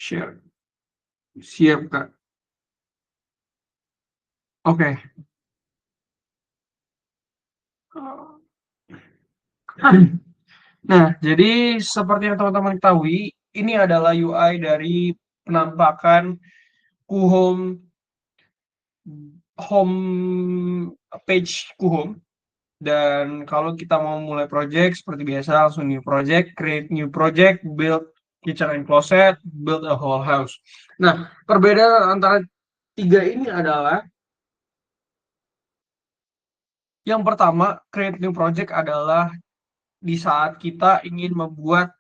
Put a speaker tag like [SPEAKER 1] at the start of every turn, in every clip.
[SPEAKER 1] Share. Siap, Kak. Oke. Nah, jadi seperti yang teman-teman ketahui, ini adalah UI dari penampakan Kuhome home page Kuhome. Dan kalau kita mau mulai project seperti biasa, langsung new project, create new project, build kitchen and closet, build a whole house. Nah, perbedaan antara tiga ini adalah yang pertama, create new project adalah di saat kita ingin membuat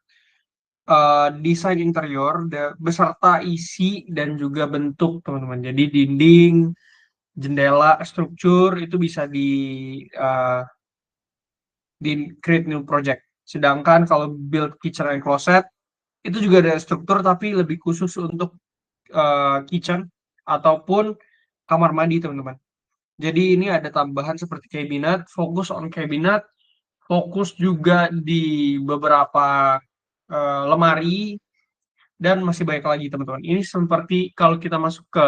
[SPEAKER 1] desain interior beserta isi dan juga bentuk, teman-teman. Jadi dinding, jendela, struktur itu bisa di create new project. Sedangkan kalau build kitchen and closet itu juga ada struktur tapi lebih khusus untuk kitchen ataupun kamar mandi, teman-teman. Jadi ini ada tambahan seperti cabinet, fokus on cabinet, fokus juga di beberapa lemari, dan masih banyak lagi, teman-teman. Ini seperti kalau kita masuk ke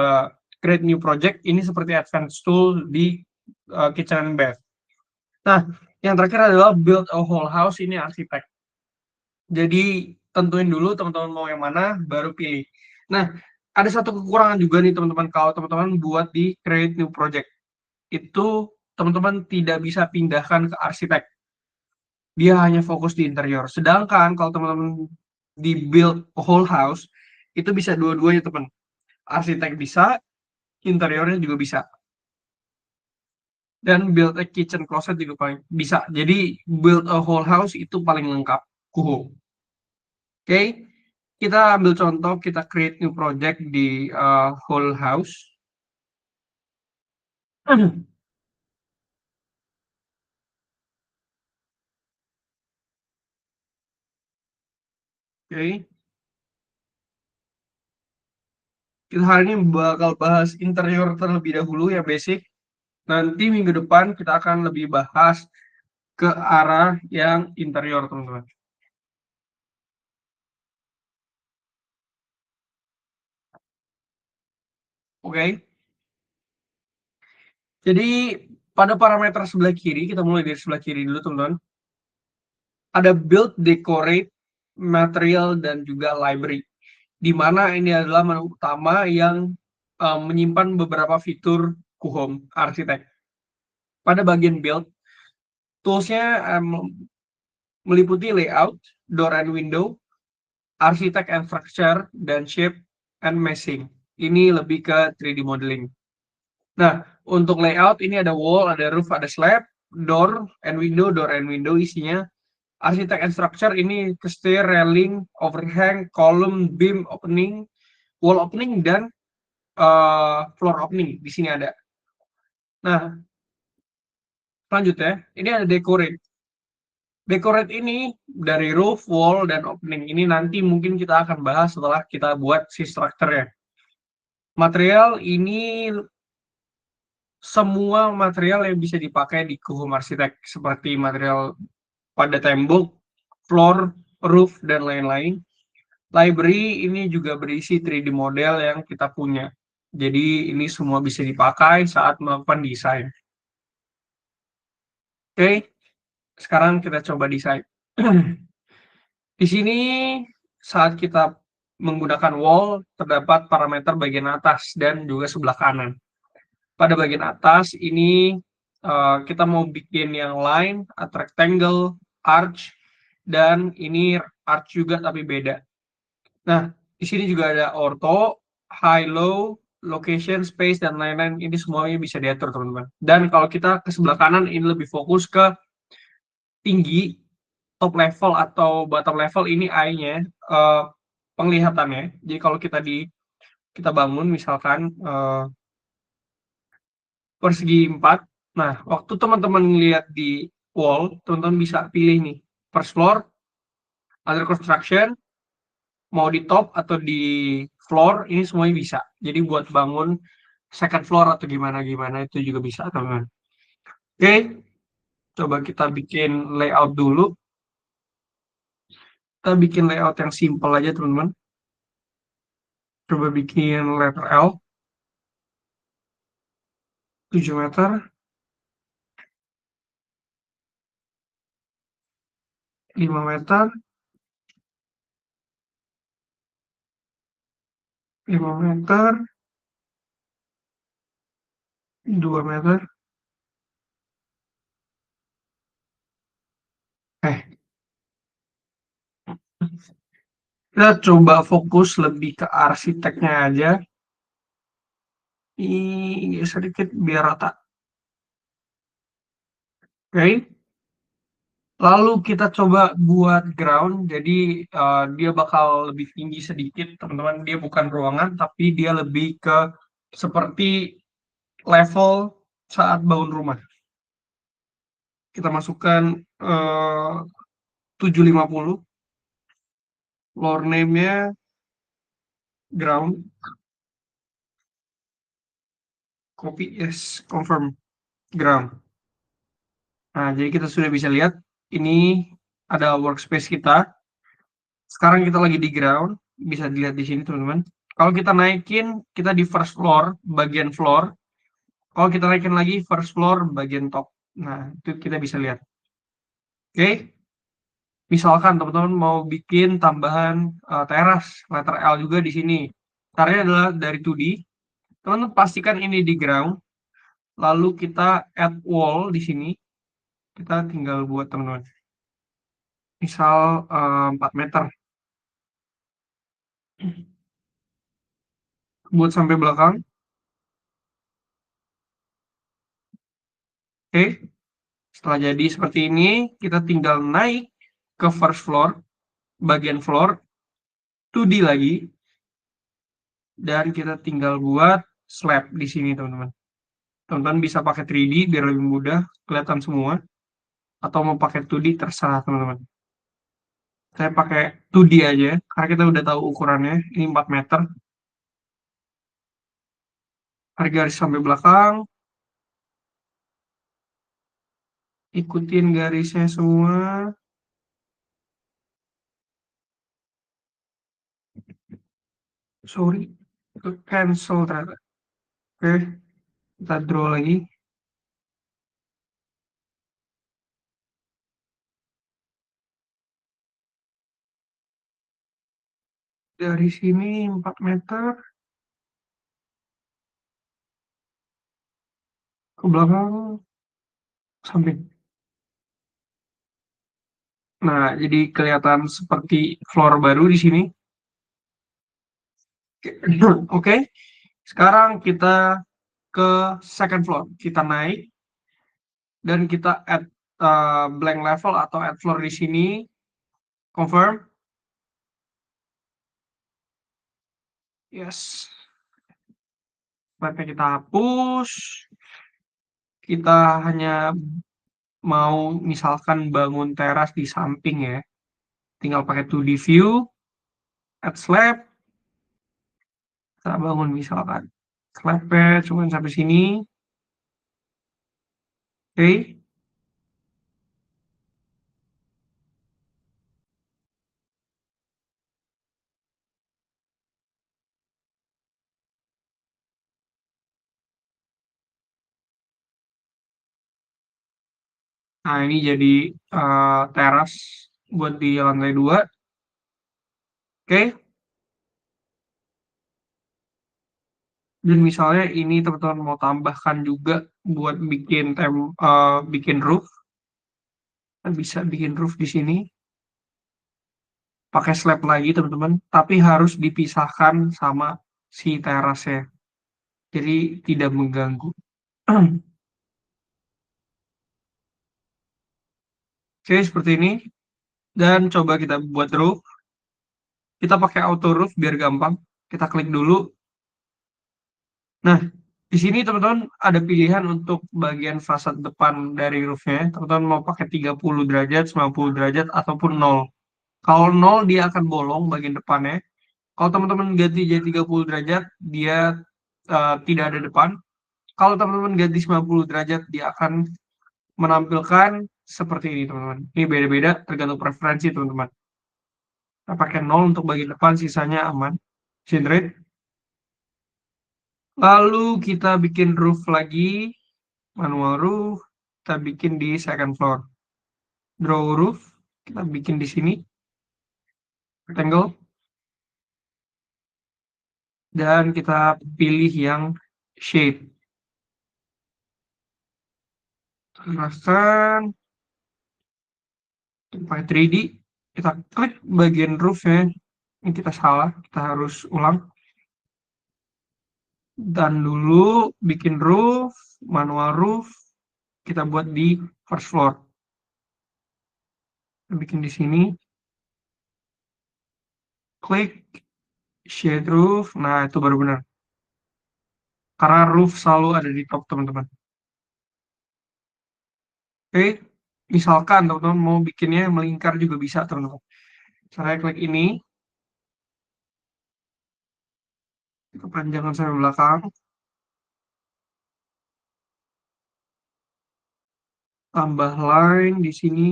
[SPEAKER 1] create new project, ini seperti advanced tool di kitchen and bath. Nah, yang terakhir adalah build a whole house, ini arsitek. Jadi tentuin dulu teman-teman mau yang mana, baru pilih. Nah, ada satu kekurangan juga nih teman-teman, kalau teman-teman buat di create new project. Itu teman-teman tidak bisa pindahkan ke arsitek. Dia hanya fokus di interior. Sedangkan kalau teman-teman di build a whole house, itu bisa dua-duanya, teman. Arsitek bisa, interiornya juga bisa. Dan build a kitchen closet juga paling bisa. Jadi build a whole house itu paling lengkap. Kuhu. Oke, kita ambil contoh, kita create new project di whole house. Oke, kita hari ini bakal bahas interior terlebih dahulu ya, basic. Nanti minggu depan kita akan lebih bahas ke arah yang interior, teman-teman. Oke, jadi pada parameter sebelah kiri, kita mulai dari sebelah kiri dulu, teman-teman. Ada build, decorate, material, dan juga library. Di mana ini adalah menu utama yang menyimpan beberapa fitur Kuhome Architect. Pada bagian build, toolsnya meliputi layout, door and window, architect and structure, dan shape and meshing. Ini lebih ke 3D modeling. Nah, untuk layout ini ada wall, ada roof, ada slab, door and window isinya. Architect and structure ini ke stair, railing, overhang, column, beam opening, wall opening, dan floor opening. Di sini ada. Nah, selanjutnya ini ada decorate. Decorate ini dari roof, wall, dan opening. Ini nanti mungkin kita akan bahas setelah kita buat si strukturnya. Material ini semua material yang bisa dipakai di Kuhome Architect, seperti material pada tembok, floor, roof, dan lain-lain. Library ini juga berisi 3D model yang kita punya. Jadi ini semua bisa dipakai saat melakukan desain. Oke, sekarang kita coba desain. Di sini saat kita menggunakan wall, terdapat parameter bagian atas dan juga sebelah kanan. Pada bagian atas ini kita mau bikin yang line, rectangle, arch, dan ini arch juga tapi beda. Nah, di sini juga ada ortho, high, low, location, space, dan lain-lain. Ini semuanya bisa diatur, teman-teman. Dan kalau kita ke sebelah kanan, ini lebih fokus ke tinggi, top level atau bottom level, ini I-nya, penglihatannya. Jadi kalau kita bangun misalkan persegi 4, nah waktu teman-teman lihat di wall, teman-teman bisa pilih nih, first floor, under construction, mau di top atau di floor, ini semuanya bisa. Jadi buat bangun second floor atau gimana-gimana itu juga bisa, teman-teman. Oke, coba kita bikin layout dulu. Kita bikin layout yang simple aja, teman-teman. Coba bikin letter L, 7 meter, 5 meter, 5 meter, 2 meter. Eh, kita coba fokus lebih ke arsiteknya aja. Ini sedikit biar rata. Oke. Lalu kita coba buat ground. Jadi dia bakal lebih tinggi sedikit, teman-teman. Dia bukan ruangan, tapi dia lebih ke seperti level saat bangun rumah. Kita masukkan 750. Floor name-nya ground. Copy, yes, confirm ground. Nah, jadi kita sudah bisa lihat ini ada workspace kita. Sekarang kita lagi di ground, bisa dilihat di sini teman-teman. Kalau kita naikin, kita di first floor, bagian floor. Kalau kita naikin lagi, first floor, bagian top. Nah, itu kita bisa lihat. Oke, misalkan teman-teman mau bikin tambahan teras, letter L juga di sini. Caranya adalah dari 2D. Teman-teman pastikan ini di ground. Lalu kita add wall di sini. Kita tinggal buat teman-teman. Misal 4 meter. Buat sampai belakang. Oke, setelah jadi seperti ini, kita tinggal naik ke first floor, bagian floor, 2D lagi, dan kita tinggal buat slab di sini, teman-teman. Teman-teman bisa pakai 3D biar lebih mudah kelihatan semua, atau mau pakai 2D terserah, teman-teman. Saya pakai 2D aja, karena kita udah tahu ukurannya, ini 4 meter. Tarik garis sampai belakang, ikutin garisnya semua. Sorry, cancel ternyata. Oke, kita draw lagi. Dari sini 4 meter ke belakang samping. Nah, jadi kelihatan seperti floor baru di sini. Oke, sekarang kita ke second floor. Kita naik dan kita add blank level atau add floor di sini. Confirm. Yes. Slide kita hapus. Kita hanya mau misalkan bangun teras di samping ya. Tinggal pakai 2D view. Add slab. Kita bangun misalkan. Slabnya cuma sampai sini. Oke. Nah, ini jadi teras buat di lantai 2. Oke. Dan misalnya ini teman-teman mau tambahkan juga buat bikin roof. Kita bisa bikin roof di sini. Pakai slab lagi teman-teman. Tapi harus dipisahkan sama si terasnya. Jadi tidak mengganggu. Oke, seperti ini. Dan coba kita buat roof. Kita pakai auto roof biar gampang. Kita klik dulu. Nah, di sini teman-teman ada pilihan untuk bagian fasad depan dari roofnya. Teman-teman mau pakai 30 derajat, 90 derajat, ataupun 0. Kalau 0 dia akan bolong bagian depannya. Kalau teman-teman ganti jadi 30 derajat, dia tidak ada depan. Kalau teman-teman ganti 90 derajat, dia akan menampilkan seperti ini, teman-teman. Ini beda-beda tergantung preferensi, teman-teman. Kita pakai 0 untuk bagian depan, sisanya aman. Generate. Lalu kita bikin roof lagi, manual roof, kita bikin di second floor. Draw roof, kita bikin di sini, rectangle, dan kita pilih yang shade. Arahkan, pakai 3D, kita klik bagian roofnya. Ini kita salah, kita harus ulang. Dan dulu bikin roof, manual roof, kita buat di first floor. Kita bikin di sini, klik shade roof. Nah, itu baru benar. Karena roof selalu ada di top, teman-teman. Oke, misalkan teman-teman mau bikinnya melingkar juga bisa, teman-teman. Saya klik ini, kepanjangan sampai belakang, tambah line di sini,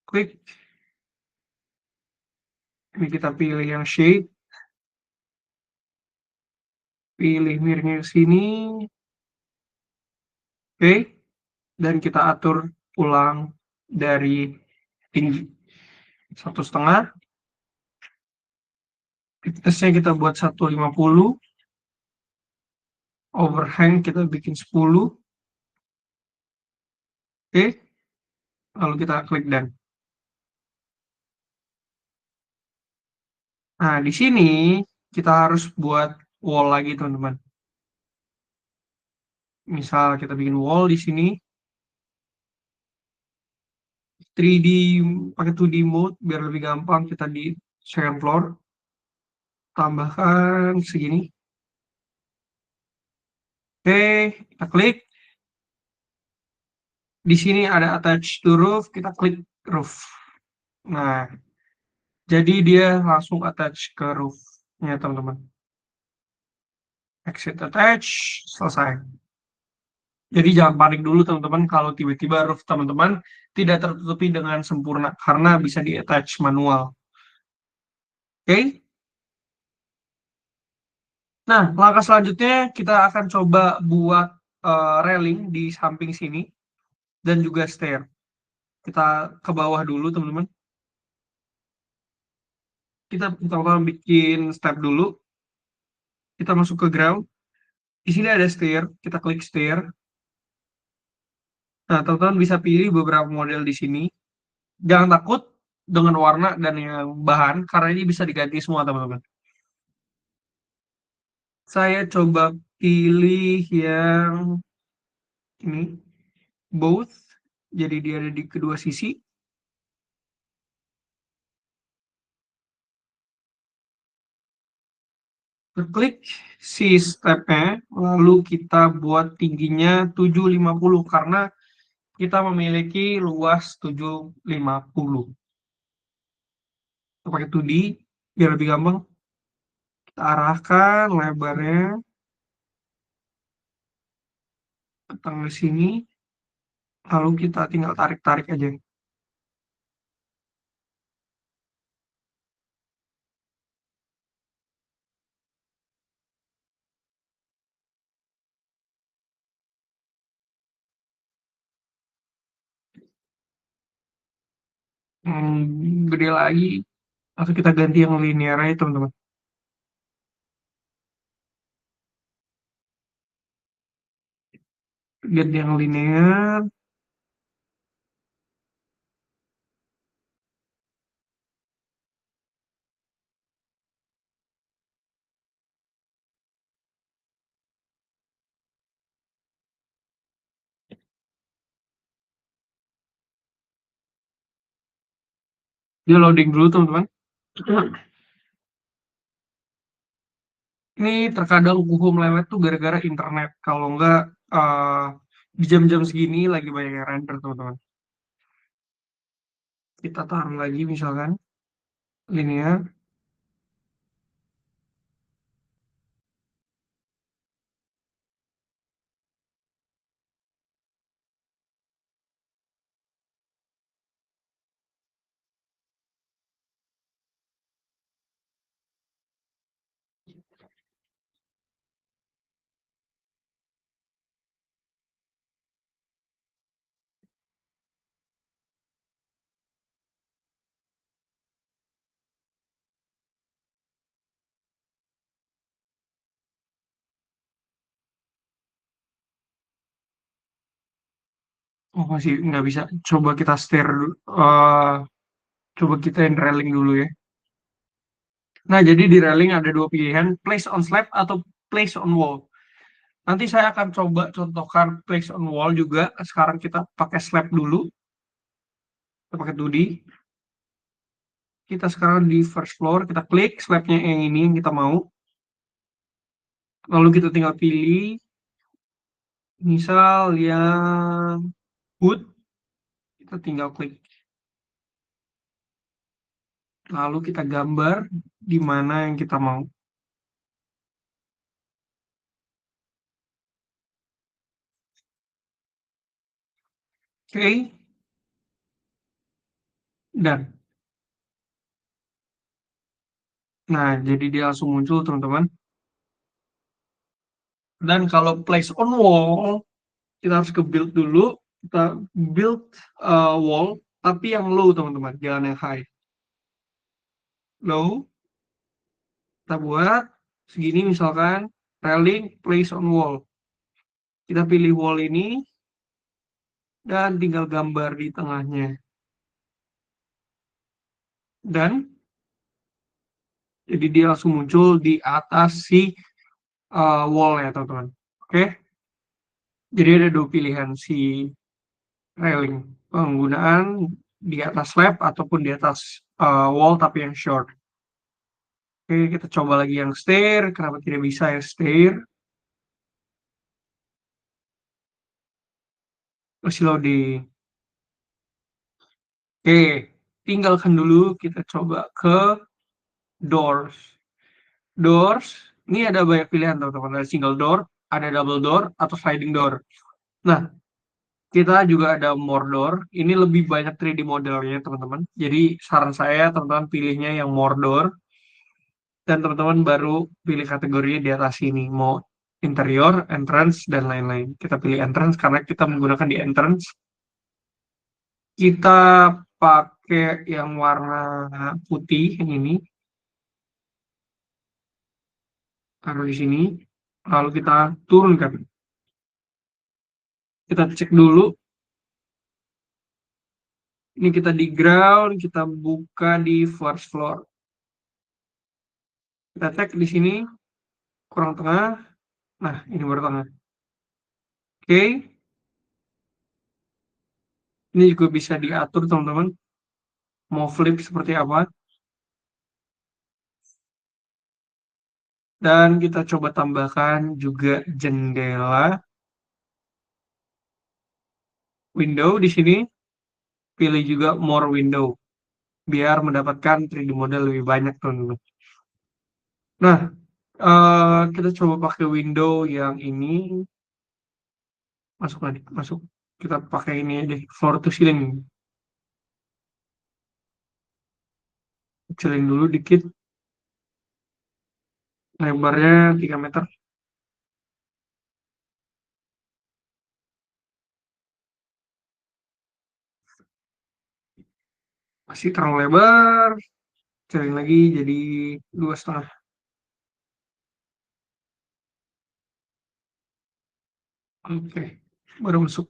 [SPEAKER 1] klik. Ini kita pilih yang shade, pilih mirrornya ke sini, oke, dan kita atur ulang dari tinggi 1,5. Thickness-nya kita buat 150, overhang kita bikin 10, oke, lalu kita klik done. Nah, di sini kita harus buat wall lagi, teman-teman. Misal kita bikin wall di sini, 3D, pakai 2D mode biar lebih gampang. Kita di second floor, tambahkan segini, oke, kita klik. Di sini ada attach to roof, kita klik roof. Nah, jadi dia langsung attach ke roof-nya, teman-teman. Exit attach, selesai. Jadi jangan panik dulu, teman-teman, kalau tiba-tiba roof teman-teman tidak tertutupi dengan sempurna karena bisa di attach manual. Oke. Nah, langkah selanjutnya kita akan coba buat railing di samping sini dan juga stair. Kita ke bawah dulu, teman-teman. Kita pertama bikin step dulu. Kita masuk ke ground. Di sini ada stair, kita klik stair. Nah, teman-teman bisa pilih beberapa model di sini. Jangan takut dengan warna dan yang bahan, karena ini bisa diganti semua, teman-teman. Saya coba pilih yang ini, both. Jadi dia ada di kedua sisi. Kita klik si stepnya, lalu kita buat tingginya 750 karena kita memiliki luas 750. Kita pakai 2D biar lebih gampang. Kita arahkan lebarnya ke tengah sini, lalu kita tinggal tarik-tarik aja. Gede lagi, atau kita ganti yang linear aja, teman-teman. Ganti yang linear. Dia loading dulu, teman-teman. Ini terkadang kuku melewet tuh gara-gara internet. Kalau enggak, eh, di jam-jam segini lagi banyak yang render, teman-teman. Kita taruh lagi misalkan linear. Oh, masih nggak bisa. Coba kita steer dulu. Coba kita yang railing dulu ya. Nah, jadi di railing ada dua pilihan, place on slab atau place on wall. Nanti saya akan coba contohkan place on wall juga. Sekarang kita pakai slab dulu. Kita pakai 2D. Kita sekarang di first floor, kita klik slabnya yang ini yang kita mau. Lalu kita tinggal pilih, misal yang wood, kita tinggal klik. Lalu kita gambar di mana yang kita mau. Oke, dan nah jadi dia langsung muncul teman-teman. Dan kalau place on wall, kita harus ke build dulu. Kita build wall, tapi yang low teman-teman, jangan yang high. Low, kita buat segini misalkan, railing place on wall. Kita pilih wall ini, dan tinggal gambar di tengahnya. Dan jadi dia langsung muncul di atas si wall ya teman-teman. Oke, jadi ada dua pilihan si railing, penggunaan di atas slab ataupun di atas wall tapi yang short. Oke, kita coba lagi yang stair. Kenapa tidak bisa yang stair? Masih loading. Oke, tinggalkan dulu. Kita coba ke doors. Doors, ini ada banyak pilihan teman-teman. Ada single door, ada double door, atau sliding door. Nah, kita juga ada more door. Ini lebih banyak 3D modelnya teman-teman. Jadi saran saya teman-teman pilihnya yang more door. Dan teman-teman baru pilih kategorinya di atas ini. Mau interior, entrance, dan lain-lain. Kita pilih entrance karena kita menggunakan di entrance. Kita pakai yang warna putih, yang ini. Taruh di sini. Lalu kita turunkan. Kita cek dulu. Ini kita di ground, kita buka di first floor. Kita cek di sini, kurang tengah. Nah, ini baru tengah. Oke. Ini juga bisa diatur, teman-teman. Mau flip seperti apa. Dan kita coba tambahkan juga jendela. Window di sini. Pilih juga more window. Biar mendapatkan 3D model lebih banyak, teman-teman. Nah, kita coba pakai window yang ini. Masuk lagi, masuk. Kita pakai ini aja, floor to ceiling. Kecilin dulu dikit. Lebarnya 3 meter. Masih terlalu lebar. Kecilin lagi jadi 2,5. Oke, baru masuk.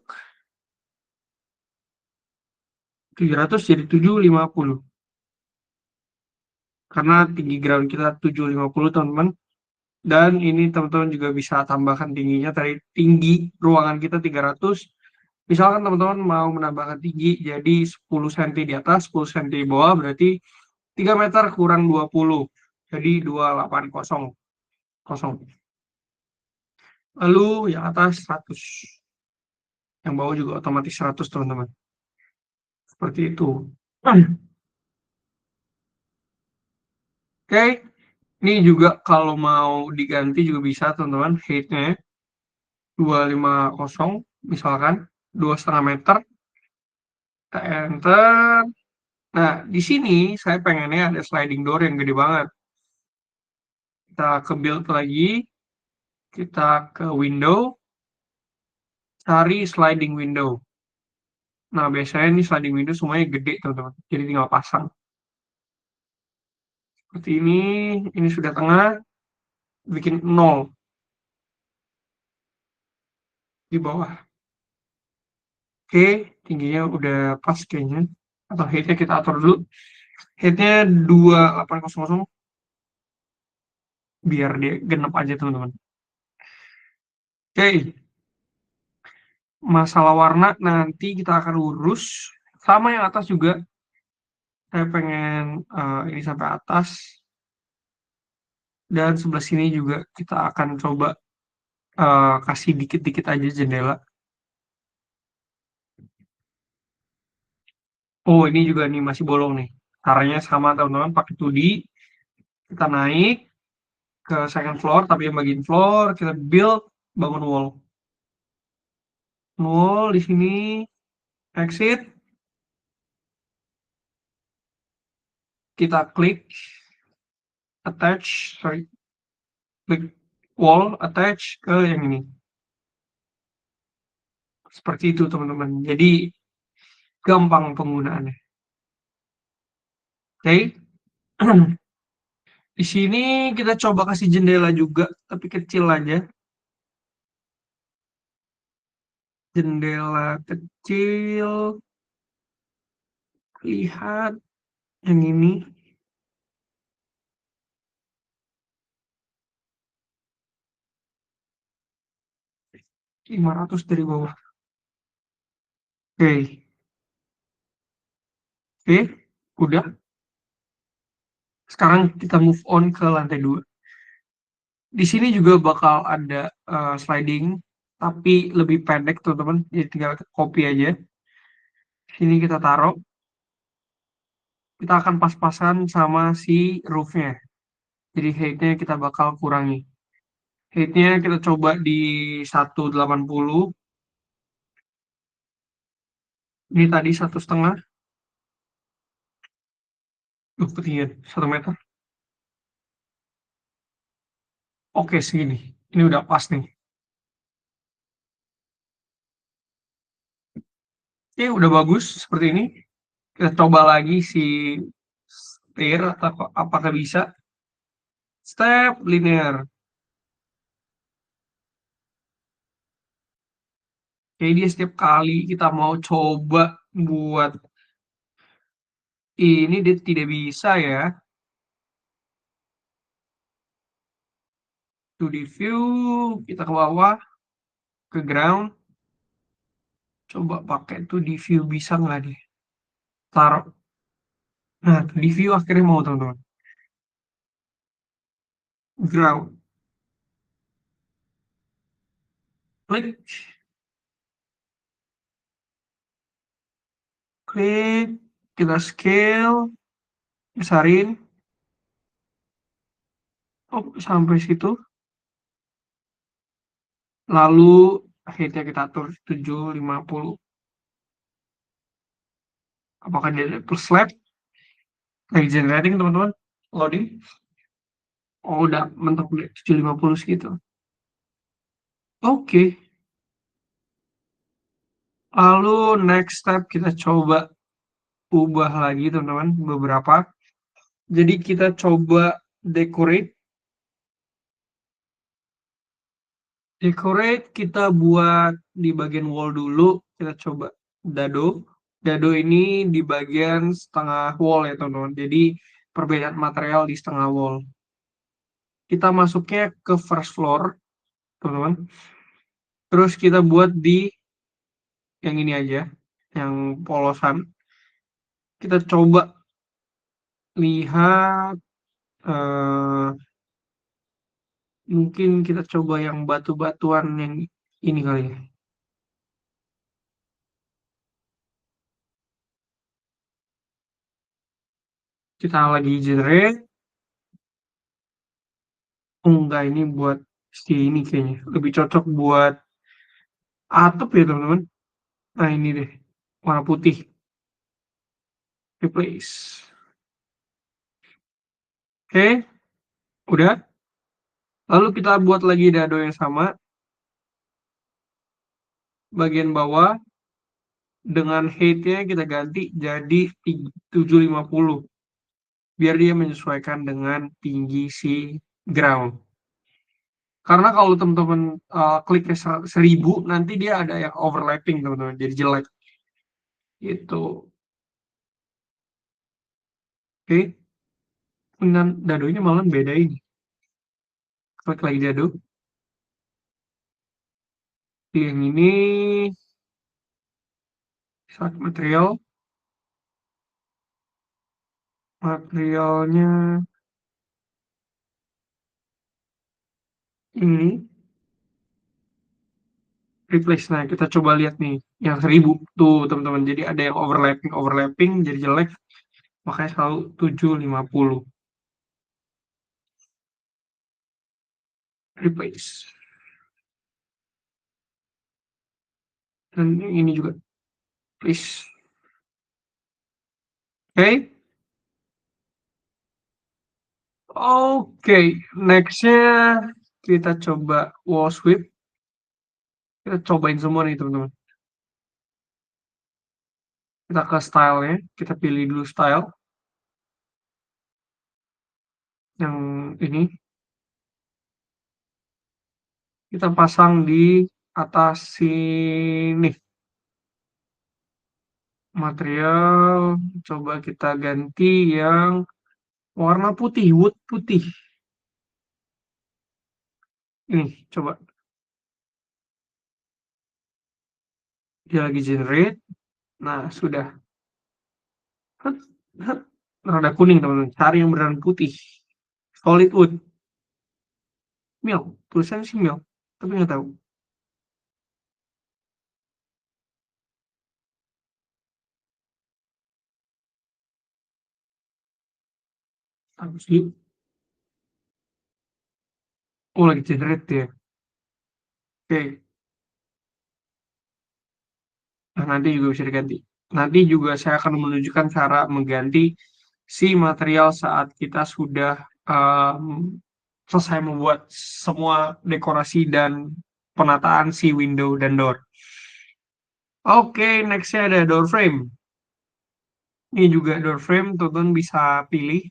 [SPEAKER 1] 700 jadi 750. Karena tinggi ground kita 750 teman-teman. Dan ini teman-teman juga bisa tambahkan tingginya. Tadi tinggi ruangan kita 300. Misalkan teman-teman mau menambahkan tinggi jadi 10 cm di atas, 10 cm di bawah, berarti 3 meter kurang 20. Jadi 280. Kosong. Lalu yang atas 100. Yang bawah juga otomatis 100 teman-teman. Seperti itu. Oke, ini juga kalau mau diganti juga bisa teman-teman. Height-nya 250 misalkan 2,5 meter. Kita enter. Nah, di sini saya pengennya ada sliding door yang gede banget. Kita ke build lagi, kita ke window, cari sliding window. Nah, biasanya ini sliding window semuanya gede teman-teman. Jadi tinggal pasang. Seperti ini sudah tengah, bikin 0 di bawah. Oke, tingginya udah pas kayaknya. Atau height-nya kita atur dulu. Height-nya 2800 biar dia genep aja teman-teman. Oke, masalah warna nanti kita akan urus. Sama yang atas juga, saya pengen ini sampai atas. Dan sebelah sini juga kita akan coba kasih dikit-dikit aja jendela. Oh, ini juga nih masih bolong nih. Caranya sama teman-teman, pakai 2D. Kita naik ke second floor, tapi yang bagian floor kita build, bangun wall. Wall di sini, exit, kita klik attach, sorry, klik wall attach ke yang ini. Seperti itu teman-teman. Jadi gampang penggunaannya. Oke. Di sini kita coba kasih jendela juga, tapi kecil aja. Jendela kecil. Lihat yang ini. 500 dari bawah. Oke. Oke. Udah. Sekarang kita move on ke lantai 2. Di sini juga bakal ada sliding, tapi lebih pendek teman-teman. Jadi tinggal copy aja. Sini kita taruh. Kita akan pas-pasan sama si roof-nya. Jadi height-nya kita bakal kurangi. Height-nya kita coba di 180. Ini tadi 1,5. Ketinggian 1 meter. Oke, segini. Ini udah pas nih. Oke, udah bagus seperti ini. Kita coba lagi si stair atau apakah bisa. Step linear. Jadi dia setiap kali kita mau coba buat ini dia tidak bisa ya. 2D view, kita ke bawah, ke ground. Coba pakai 2D view bisa nggak nih? Taruh. Nah, 2D view akhirnya mau teman-teman. Ground. Klik. Klik. Kita scale. Besarin. Oh, sampai situ. Lalu height-nya kita atur 750. Apakah dia plus slab? Lagi generating teman-teman. Loading. Oh, udah mentok 750 segitu. Oke. Lalu next step kita coba ubah lagi teman-teman beberapa. Jadi kita coba decorate. Decorate kita buat di bagian wall dulu. Kita coba dado. Dado ini di bagian setengah wall ya teman-teman. Jadi perbedaan material di setengah wall. Kita masuknya ke first floor teman-teman. Terus kita buat di yang ini aja, yang polosan. Kita coba lihat mungkin kita coba yang batu-batuan yang ini kali ya. Kita lagi generate. Oh, enggak, ini buat si ini kayaknya. Lebih cocok buat atap ya teman-teman. Nah ini deh, warna putih. Replace. Oke, udah. Lalu kita buat lagi dado yang sama. Bagian bawah. Dengan height-nya kita ganti jadi 750. Biar dia menyesuaikan dengan tinggi si ground. Karena kalau teman-teman kliknya 1000, nanti dia ada yang overlapping teman-teman, jadi jelek. Itu. Oke. Dengan dadonya malah beda ini. Klik lagi dado. Yang ini saat material. Materialnya ini replace. Nah, kita coba lihat nih yang 1000 tuh teman-teman. Jadi ada yang overlapping jadi jelek. Makanya selalu 750 replace. Dan yang ini juga please. Oke. Oke, nextnya kita coba wall sweep. Kita cobain semua nih teman-teman. Kita ke stylenya, kita pilih dulu style yang ini. Kita pasang di atas sini. Material, coba kita ganti yang warna putih, wood putih. Ini, coba. Dia lagi generate. Nah, sudah. Hut, hut. Rada kuning teman-teman. Cari yang beneran putih. Solid wood. Milk. Tulisannya sih milk. Tapi nggak tahu. Apa sih? Oh, lagi generate ya. Oke. Nah, nanti juga bisa diganti. Nanti juga saya akan menunjukkan cara mengganti si material saat kita sudah selesai membuat semua dekorasi dan penataan si window dan door. Oke, nextnya ada door frame. Ini juga door frame, teman-teman bisa pilih.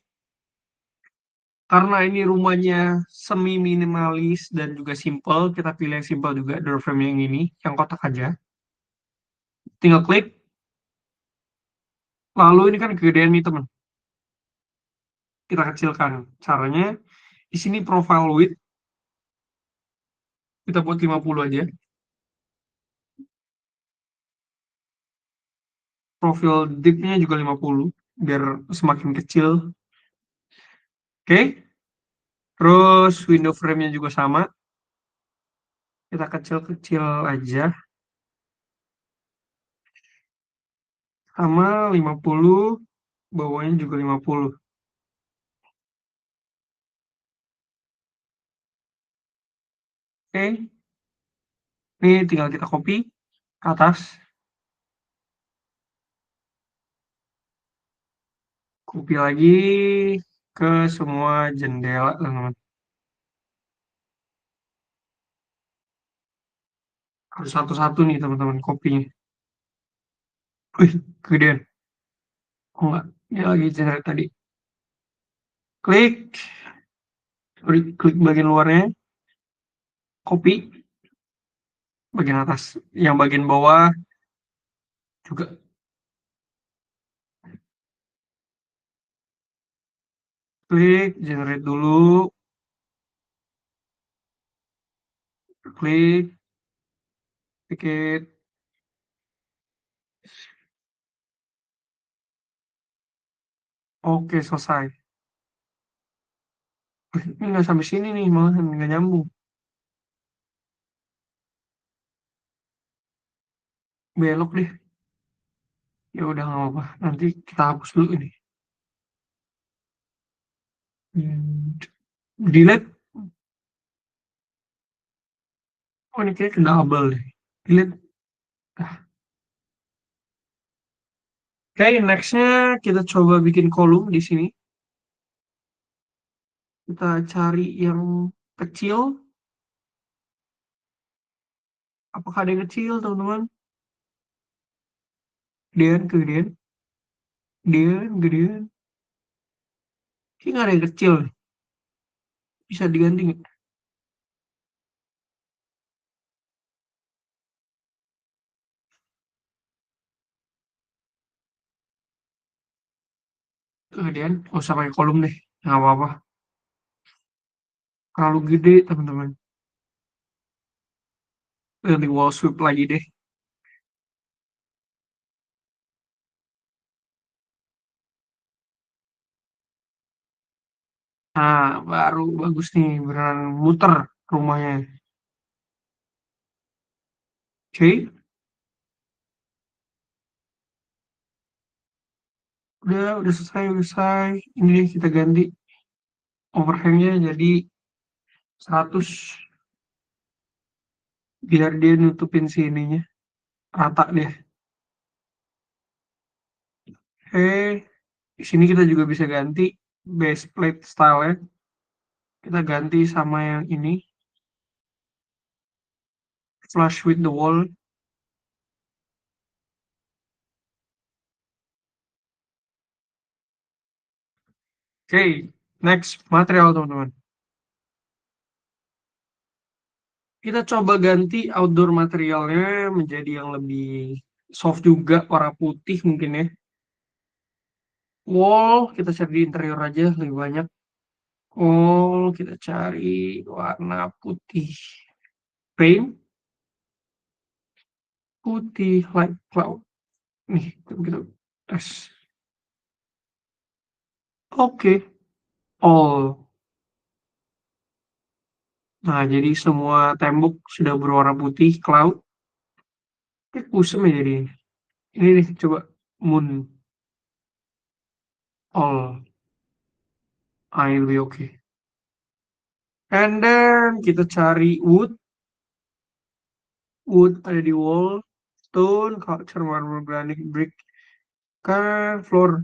[SPEAKER 1] Karena ini rumahnya semi minimalis dan juga simple, kita pilih yang simple juga door frame yang ini, yang kotak aja. Tinggal klik. Lalu ini kan kegedean nih teman. Kita kecilkan. Caranya di sini profile width kita buat 50 aja. Profil depth-nya juga 50 biar semakin kecil. Oke. Terus window frame-nya juga sama. Kita kecil-kecil aja. Sama 50, bawahnya juga 50. Oke. Ini tinggal kita copy ke atas. Copy lagi ke semua jendela, teman-teman. Harus satu-satu nih, teman-teman, kopinya. Wih, kegedean. Oh enggak, dia lagi generate tadi. Klik, klik bagian luarnya, copy bagian atas. Yang bagian bawah juga klik, generate dulu, klik, dikit. Oke, selesai. Ini nggak sampai sini nih, malah nggak nyambung. Belok deh. Ya udah nggak apa-apa. Nanti kita hapus dulu ini. Delete. Oh, ini kayak double deh. Delete. Oke, nextnya kita coba bikin kolom di sini. Kita cari yang kecil. Apakah ada yang kecil, teman-teman? Gedean, kegedean. Gedean, gedean. Kayaknya nggak ada yang kecil nih. Bisa diganti nggak? Kemudian nggak usah pakai kolom deh, nggak apa-apa. Terlalu gede teman-teman. Ganti wall sweep lagi deh. Nah, baru bagus nih, beneran muter rumahnya. Oke, udah selesai, udah selesai. Ini deh kita ganti overhangnya jadi 100 biar dia nutupin sininya rata deh. Oke, di sini kita juga bisa ganti base plate style-nya. Kita ganti sama yang ini, flush with the wall. Oke, next material teman-teman. Kita coba ganti outdoor materialnya menjadi yang lebih soft juga, warna putih mungkin ya. Wall kita cari di interior aja lebih banyak. Wall kita cari warna putih. Paint putih light cloud. Nih, kita tes. Oke, all. Nah, jadi semua tembok sudah berwarna putih cloud. Kusem ya jadi. Ini nih coba moon all. Ah, ini lebih oke. And then kita cari wood. Wood ada di wall. Stone, culture, marble, granite, brick. Kan floor.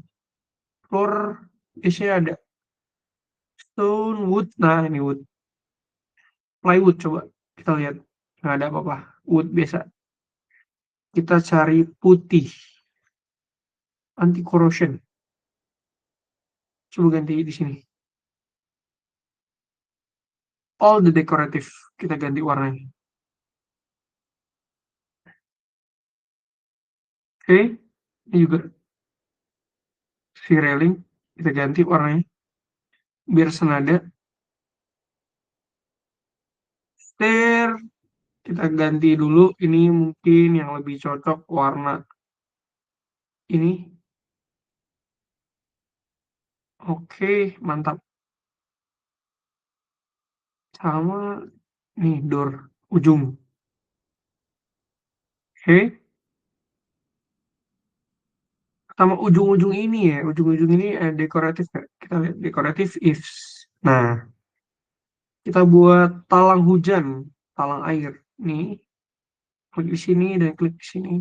[SPEAKER 1] Floor biasanya ada stone, wood. Nah, ini wood. Plywood coba. Kita lihat. Nggak ada apa-apa. Wood biasa. Kita cari putih. Anti corrosion. Coba ganti di sini. All the decorative. Kita ganti warnanya. Oke. Ini juga si railing. Kita ganti warnanya. Biar senada. Stair. Kita ganti dulu. Ini mungkin yang lebih cocok warna ini. Oke, mantap. Sama nih door ujung. Oke. Sama ujung-ujung ini ya. Ujung-ujung ini dekoratif nggak? Kita lihat dekoratif ifs. Nah, kita buat talang hujan, talang air. Nih, klik di sini dan klik di sini.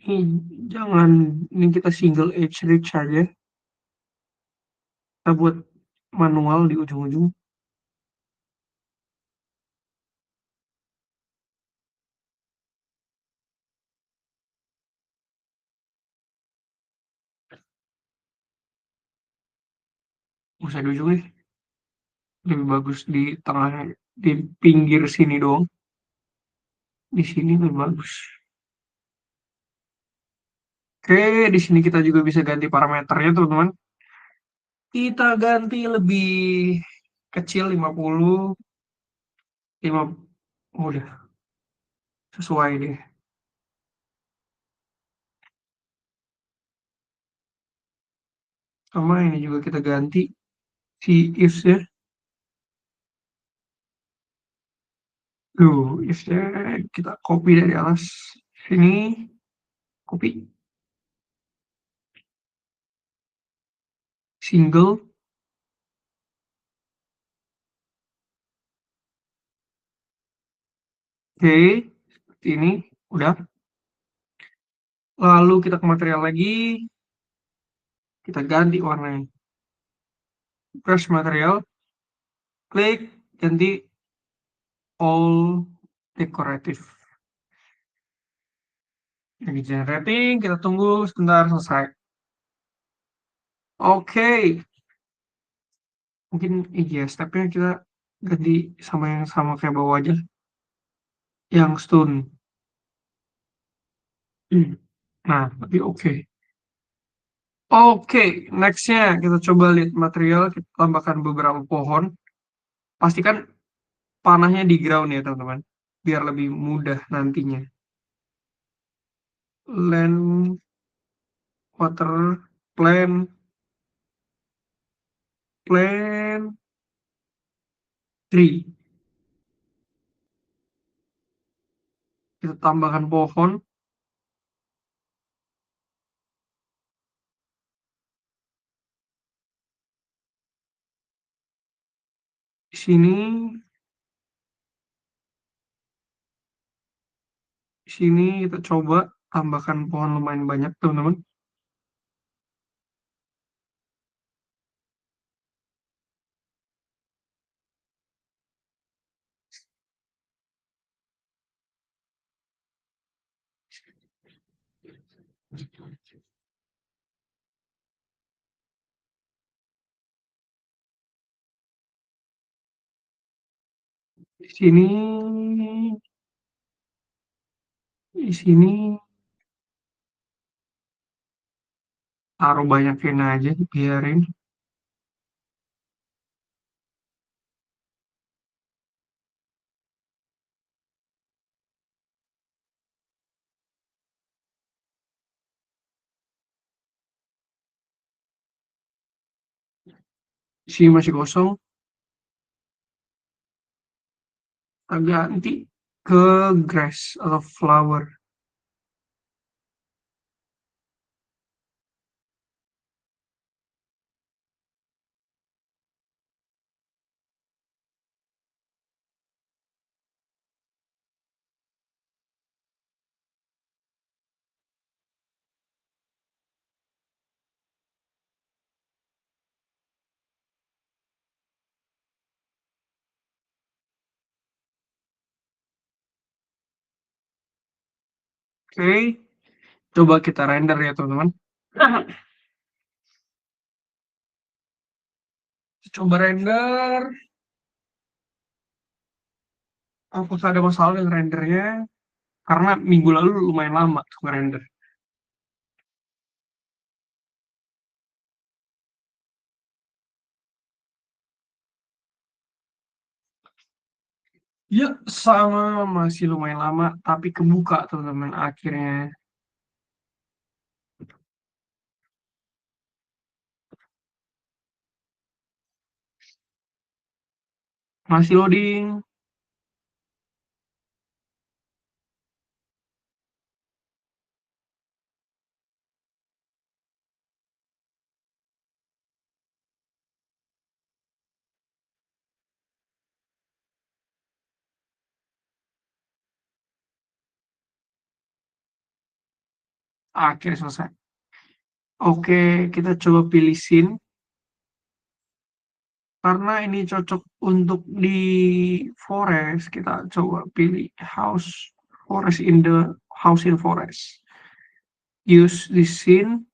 [SPEAKER 1] Ini jangan, ini kita single edge reach aja. Kita buat manual di ujung-ujung. Usah di ujung nih. Lebih bagus di tengah, di pinggir sini doang. Di sini lebih bagus. Oke, di sini kita juga bisa ganti parameternya, teman-teman. Kita ganti lebih kecil 50, 5, oh, udah sesuai deh. Sama ini juga kita ganti si if-nya. If-nya kita copy dari alas sini, copy, single, oke, seperti ini, udah. Lalu kita ke material lagi, kita ganti warnanya. Brush material, klik, ganti all decorative. Lagi generating, kita tunggu sebentar selesai. Oke, mungkin iya stepnya kita ganti sama yang sama kayak bawah aja, yang stone. Nah, tapi oke. Oke, nextnya kita coba lihat material, kita tambahkan beberapa pohon. Pastikan panahnya di ground ya teman-teman, biar lebih mudah nantinya. Land, water, plant, plant, tree. Kita tambahkan pohon. Di sini, di sini kita coba tambahkan pohon lumayan banyak teman-teman. Di sini, di sini taruh banyakin aja, biarin. Di sini masih kosong. Kita ganti ke grass atau flower. Oke, coba kita render ya teman-teman. Coba render. Apakah ada masalah dengan rendernya? Karena minggu lalu lumayan lama tuh ngerender. Ya, sama masih lumayan lama, tapi kebuka teman-teman akhirnya. Masih loading. Akhirnya selesai. Oke, kita coba pilih scene. Karena ini cocok untuk di forest, kita coba pilih house in forest. Use this scene.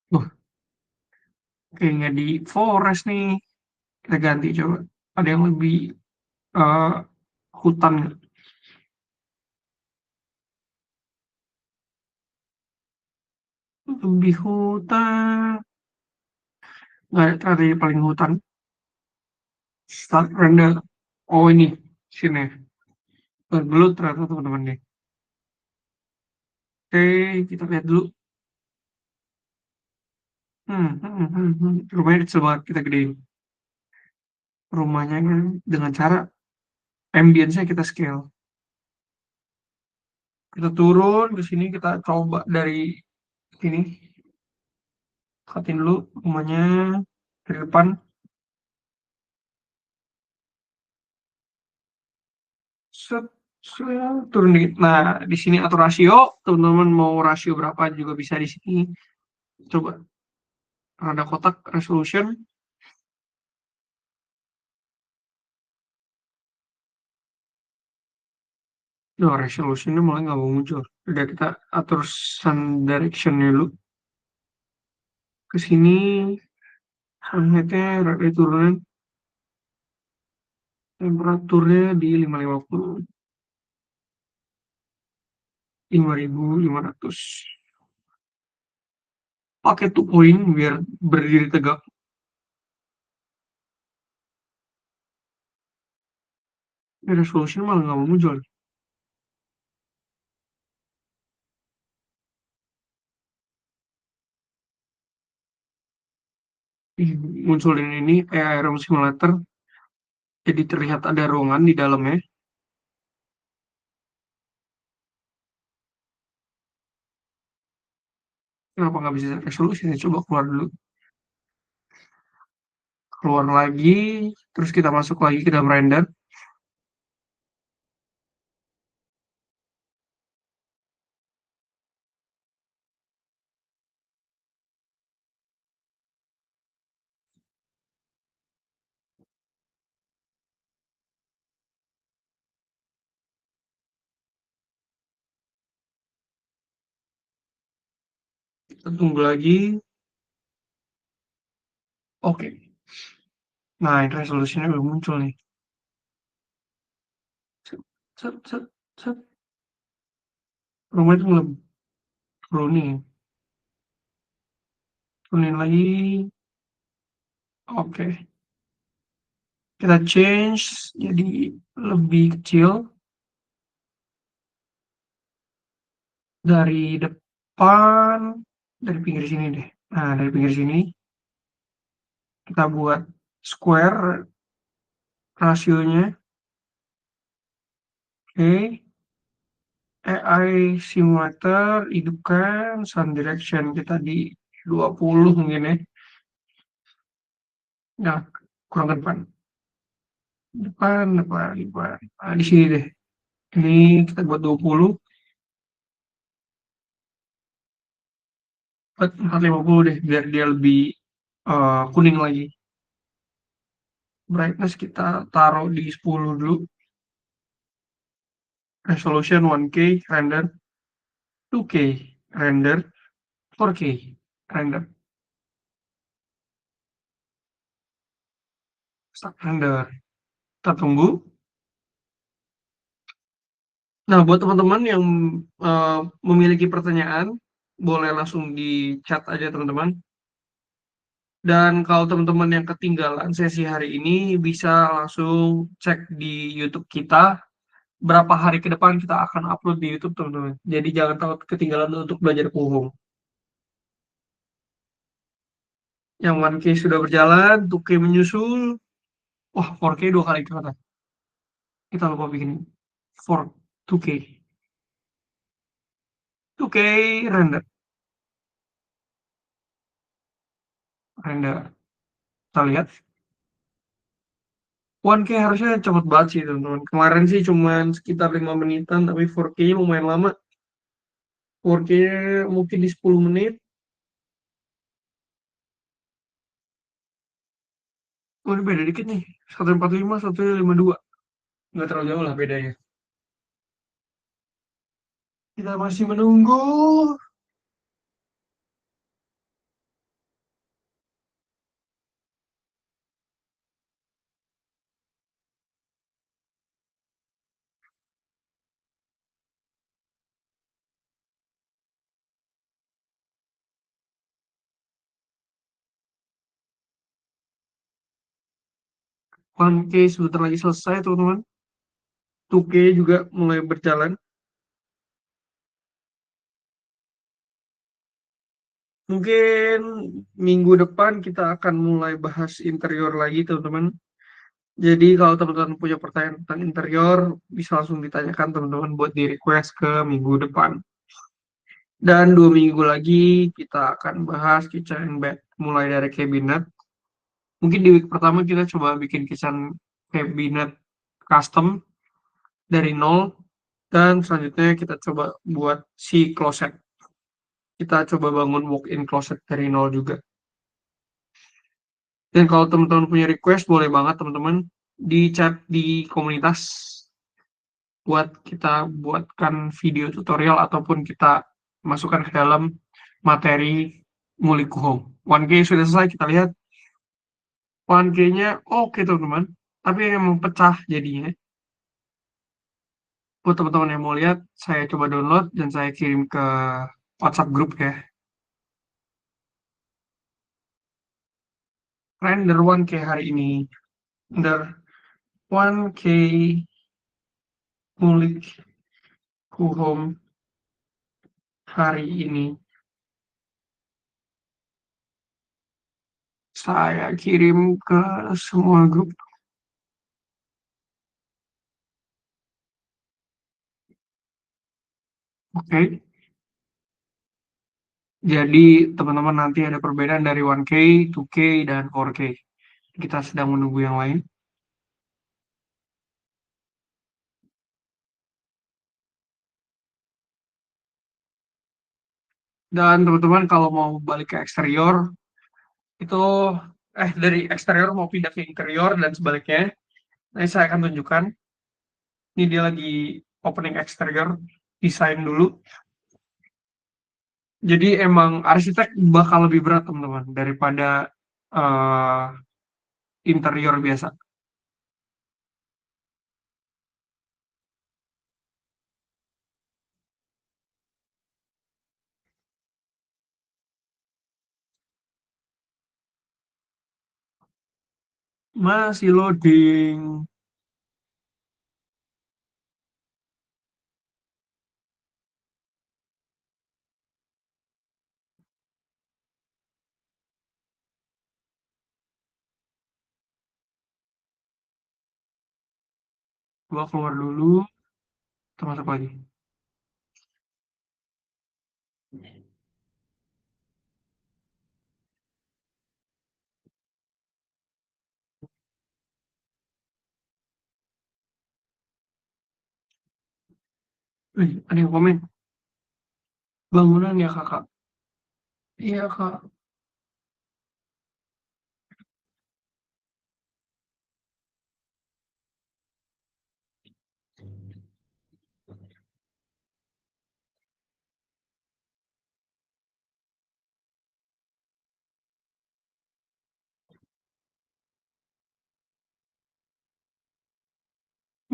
[SPEAKER 1] Wah, kayaknya di forest nih. Kita ganti coba. Ada yang lebih eh, hutan nggak? Lebih hutan. Nggak ada tadi paling hutan. Start render. Oh ini. Sini. Dulu ternyata teman-teman nih. Oke, kita lihat dulu. Rumahnya kecil banget. Kita gedein. Rumahnya kan dengan cara ambience-nya kita scale. Kita turun ke sini, kita coba dari sini. Katin dulu rumahnya dari depan. Set, set, turun dikit. Nah, di sini atur rasio. Teman-teman mau rasio berapa juga bisa di sini. Coba ada kotak resolution. Nah, resolutionnya malah nggak mau muncul. Udah kita atur sun direction dulu. Ke sini, sunheadnya rada turunin. Temperaturnya di 550. 5.500. Pakai 2 point biar berdiri tegak. Resolution malah nggak mau muncul. Munculin ini Aeroom Simulator. Jadi terlihat ada ruangan di dalamnya. Kenapa nggak bisa resolusi? Saya coba keluar dulu. Keluar lagi. Terus kita masuk lagi ke dalam render. Kita tunggu lagi. Oke. Nah, ini resolusinya belum muncul nih. Set, set, set, set. Rumah itu belum perlu nih. Turunin lagi. Oke. Kita change jadi lebih kecil. Dari depan. Dari pinggir sini deh. Nah, dari pinggir sini. Kita buat square rasionya. Oke. AI simulator hidupkan sun direction kita di 20 mungkin ya. Nah, kurang ke depan. Depan, depan, depan. Nah, di sini deh. Ini kita buat 20. Buat 450 deh, biar dia lebih kuning lagi. Brightness kita taruh di 10 dulu. Resolution 1K render. 2K render. 4K render. Start render. Kita tunggu. Nah, buat teman-teman yang memiliki pertanyaan, boleh langsung di chat aja teman-teman. Dan kalau teman-teman yang ketinggalan sesi hari ini, bisa langsung cek di YouTube kita. Berapa hari ke depan kita akan upload di YouTube teman-teman. Jadi jangan takut ketinggalan untuk belajar bohong. Yang 1K sudah berjalan, 2K menyusul. Wah, 4K 2 kali ke atas. Kita lupa bikin 4, 2K. 2K render. Render. Kita lihat. 1K harusnya cepet banget sih teman-teman. Kemarin sih cuman sekitar 5 menitan, tapi 4K lumayan lama. 4K mungkin di 10 menit. Oh, ini beda dikit nih. 145, 152. Nggak terlalu jauh lah bedanya. Kita masih menunggu. 1K sebentar lagi selesai teman-teman. 2K juga mulai berjalan. Mungkin minggu depan kita akan mulai bahas interior lagi teman-teman. Jadi kalau teman-teman punya pertanyaan tentang interior, bisa langsung ditanyakan teman-teman buat di request ke minggu depan. Dan 2 minggu lagi kita akan bahas kitchen and bed mulai dari cabinet. Mungkin di week pertama kita coba bikin kitchen cabinet custom dari nol, dan selanjutnya kita coba buat si closet. Kita coba bangun walk-in closet dari nol juga. Dan kalau teman-teman punya request, boleh banget teman-teman di chat di komunitas buat kita buatkan video tutorial ataupun kita masukkan ke dalam materi ngulik home. 1K sudah selesai, kita lihat 1K-nya oke teman-teman. tapi emang pecah jadinya. Buat teman-teman yang mau lihat, saya coba download dan saya kirim ke WhatsApp grup ya. Render 1K hari ini. Render 1K Mulik Home hari ini. Saya kirim ke semua grup. Oke. Jadi teman-teman nanti ada perbedaan dari 1K, 2K, dan 4K. Kita sedang menunggu yang lain. Dan teman-teman kalau mau balik ke eksterior, itu dari eksterior mau pindah ke interior dan sebaliknya. Nanti saya akan tunjukkan. Ini dia lagi opening eksterior, desain dulu. Jadi emang arsitek bakal lebih berat teman-teman daripada eh, interior biasa. Masih loading. Gua keluar dulu, termasuk lagi. Wih, ada yang komen. Bangunan ya kakak. Iya kak.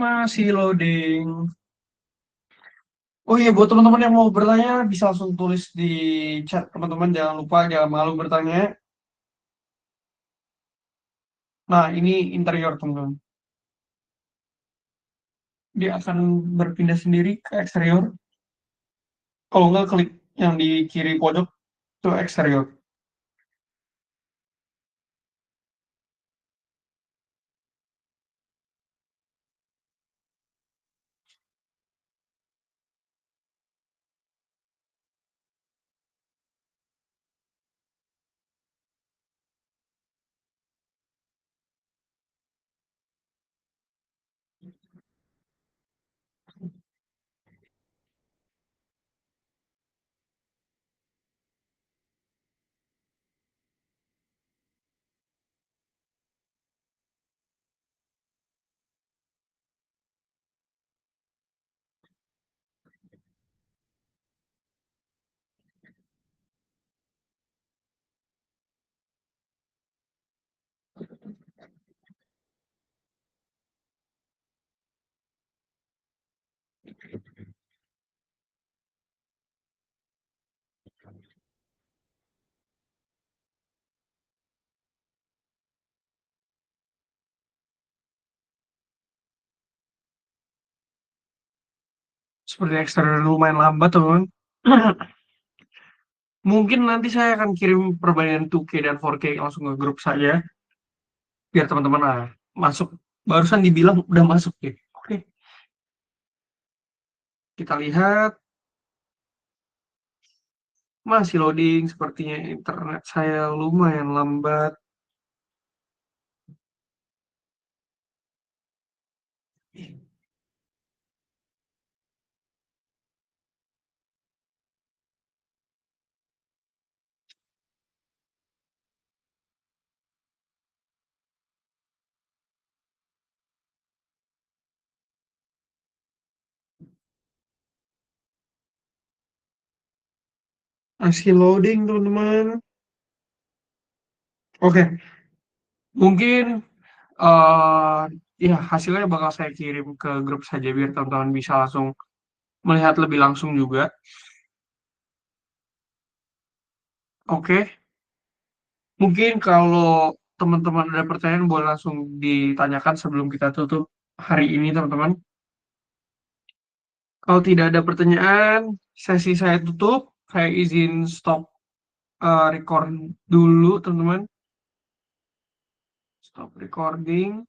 [SPEAKER 1] Masih loading. Oh iya, buat teman-teman yang mau bertanya, bisa langsung tulis di chat teman-teman. Jangan lupa, jangan malu bertanya. Nah, ini interior teman-teman. Dia akan berpindah sendiri ke eksterior. Kalau nggak, klik yang di kiri pojok itu eksterior. Seperti eksterior lumayan lambat teman-teman. Mungkin nanti saya akan kirim perbandingan 2K dan 4K langsung ke grup saja. Biar teman-teman masuk. Barusan dibilang udah masuk ya. Oke, kita lihat. Masih loading, sepertinya internet saya lumayan lambat. Masih loading, teman-teman. Oke, mungkin eh ya hasilnya bakal saya kirim ke grup saja biar teman-teman bisa langsung melihat lebih langsung juga. Oke, mungkin kalau teman-teman ada pertanyaan boleh langsung ditanyakan sebelum kita tutup hari ini, teman-teman. Kalau tidak ada pertanyaan, sesi saya tutup. Saya izin stop record dulu, teman-teman. Stop recording.